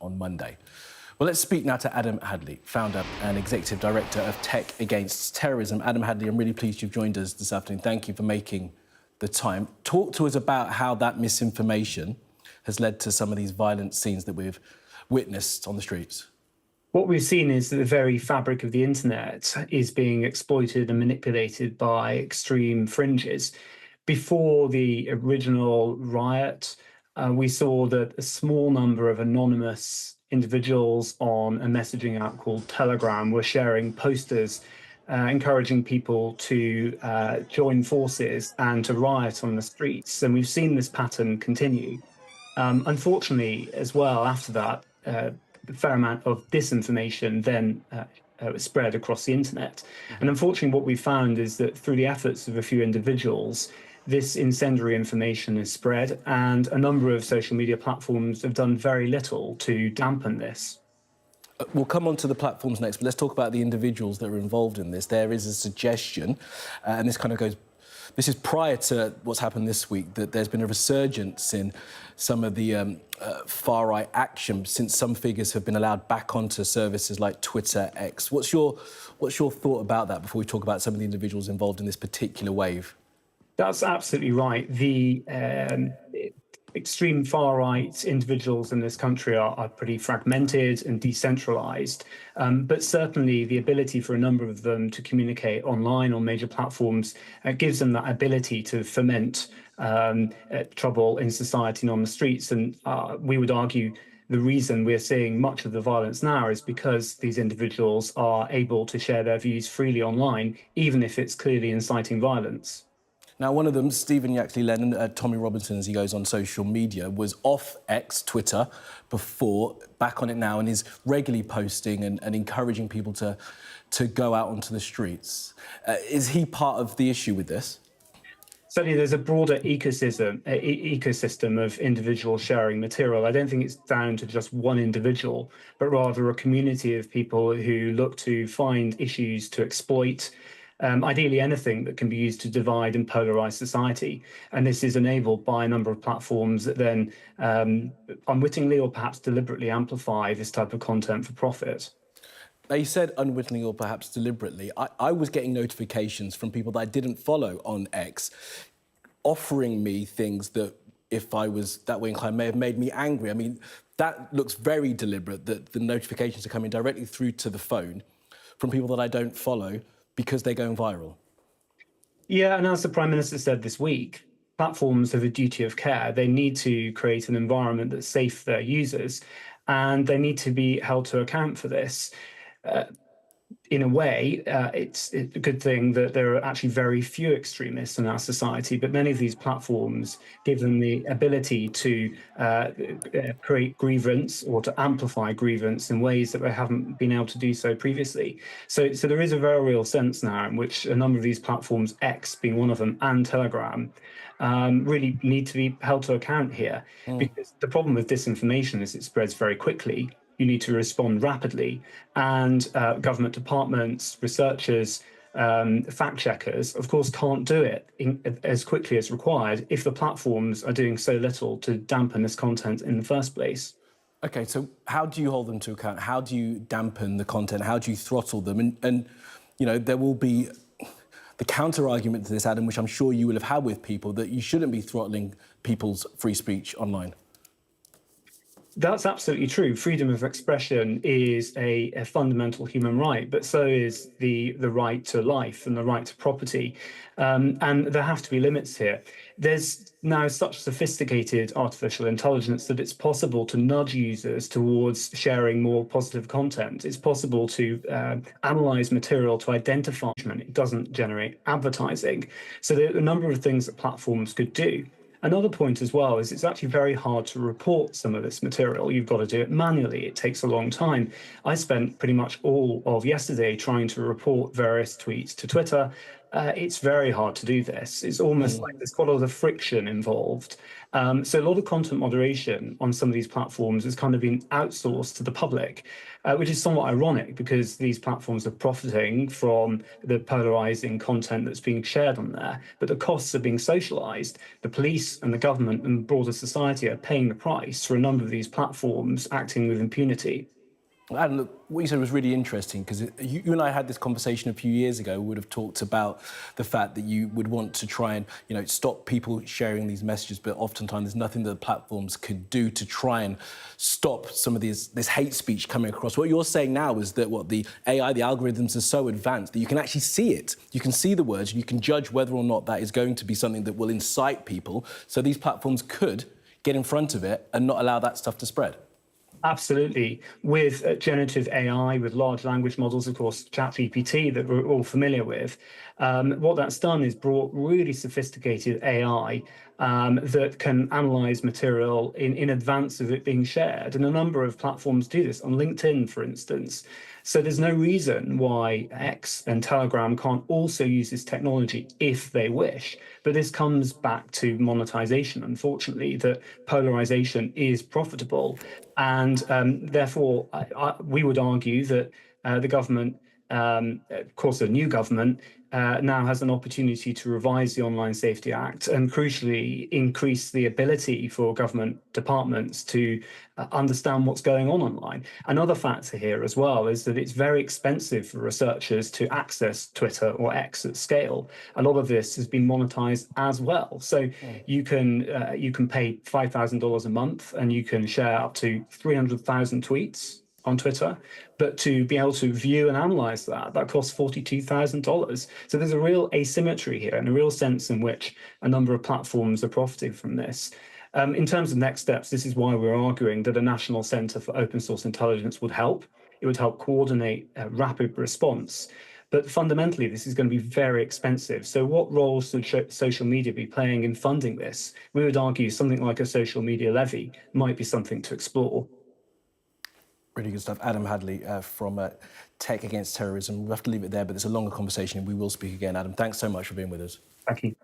on Monday. Well, let's speak now to Adam Hadley, founder and executive director of Tech Against Terrorism. Adam Hadley, I'm really pleased you've joined us this afternoon. Thank you for making the time. Talk to us about how that misinformation has led to some of these violent scenes that we've witnessed on the streets. What we've seen is that the very fabric of the internet is being exploited and manipulated by extreme fringes. Before the original riot, we saw that a small number of anonymous individuals on a messaging app called Telegram were sharing posters encouraging people to join forces and to riot on the streets. And we've seen this pattern continue. Unfortunately, as well, after that, a fair amount of disinformation then spread across the internet. And unfortunately, what we found is that through the efforts of a few individuals, this incendiary information is spread, and a number of social media platforms have done very little to dampen this. We'll come on to the platforms next, but let's talk about the individuals that are involved in this. There is a suggestion, and this is prior to what's happened this week, that there's been a resurgence in some of the far-right action since some figures have been allowed back onto services like Twitter, X. What's your thought about that before we talk about some of the individuals involved in this particular wave? That's absolutely right. The extreme far-right individuals in this country are pretty fragmented and decentralized, but certainly the ability for a number of them to communicate online on major platforms gives them that ability to foment trouble in society and on the streets. And we would argue the reason we're seeing much of the violence now is because these individuals are able to share their views freely online, even if it's clearly inciting violence. Now, one of them, Stephen Yaxley-Lennon, Tommy Robinson, as he goes on social media, was off X, Twitter, before, back on it now, and is regularly posting and encouraging people to go out onto the streets. Is he part of the issue with this? Certainly, there's a broader ecosystem of individuals sharing material. I don't think it's down to just one individual, but rather a community of people who look to find issues to exploit, ideally anything that can be used to divide and polarize society. And this is enabled by a number of platforms that then unwittingly or perhaps deliberately amplify this type of content for profit. Now, you said unwittingly or perhaps deliberately. I was getting notifications from people that I didn't follow on X, offering me things that, if I was that way inclined, may have made me angry. I mean, that looks very deliberate, that the notifications are coming directly through to the phone from people that I don't follow because they're going viral. Yeah, and as the Prime Minister said this week, platforms have a duty of care. They need to create an environment that's safe for their users, and they need to be held to account for this. In a way, it's a good thing that there are actually very few extremists in our society, but many of these platforms give them the ability to create grievance or to amplify grievance in ways that they haven't been able to do so previously. So there is a very real sense now in which a number of these platforms, X being one of them, and Telegram, really need to be held to account here. Because the problem with disinformation is it spreads very quickly. You need to respond rapidly, and government departments, researchers, fact checkers, of course, can't do it as quickly as required if the platforms are doing so little to dampen this content in the first place. OK, so how do you hold them to account? How do you dampen the content? How do you throttle them? And you know, there will be the counter-argument to this, Adam, which I'm sure you will have had with people, that you shouldn't be throttling people's free speech online. That's absolutely true. Freedom of expression is a fundamental human right, but so is the right to life and the right to property. And there have to be limits here. There's now such sophisticated artificial intelligence that it's possible to nudge users towards sharing more positive content. It's possible to analyze material to identify it doesn't generate advertising. So there are a number of things that platforms could do. Another point as well is it's actually very hard to report some of this material. You've got to do it manually. It takes a long time. I spent pretty much all of yesterday trying to report various tweets to Twitter, it's very hard to do this. It's almost like there's quite a lot of friction involved. So a lot of content moderation on some of these platforms has kind of been outsourced to the public, which is somewhat ironic because these platforms are profiting from the polarizing content that's being shared on there, but the costs are being socialized. The police and the government and broader society are paying the price for a number of these platforms acting with impunity. And look, what you said was really interesting because you and I had this conversation a few years ago. We would have talked about the fact that you would want to try and, stop people sharing these messages, but oftentimes there's nothing that the platforms could do to try and stop some of this hate speech coming across. What you're saying now is that the AI, the algorithms are so advanced that you can actually see it. You can see the words, and you can judge whether or not that is going to be something that will incite people. So these platforms could get in front of it and not allow that stuff to spread. Absolutely. With generative AI, with large language models, of course, ChatGPT that we're all familiar with, what that's done is brought really sophisticated AI that can analyze material in advance of it being shared. And a number of platforms do this, on LinkedIn, for instance. So there's no reason why X and Telegram can't also use this technology if they wish. But this comes back to monetization, unfortunately, that polarization is profitable. And therefore, we would argue that the government, of course, a new government, now has an opportunity to revise the Online Safety Act and, crucially, increase the ability for government departments to understand what's going on online. Another factor here as well is that it's very expensive for researchers to access Twitter or X at scale. A lot of this has been monetized as well. So you can pay $5,000 a month and you can share up to 300,000 tweets on Twitter, but to be able to view and analyze that costs $42,000. So there's a real asymmetry here and a real sense in which a number of platforms are profiting from this. In terms of next steps, this is why we're arguing that a national centre for open source intelligence would help. It would help coordinate rapid response. But fundamentally, this is going to be very expensive. So what role should social media be playing in funding this? We would argue something like a social media levy might be something to explore. Really good stuff. Adam Hadley from Tech Against Terrorism. We'll have to leave it there, but it's a longer conversation and we will speak again. Adam, thanks so much for being with us. Thank you.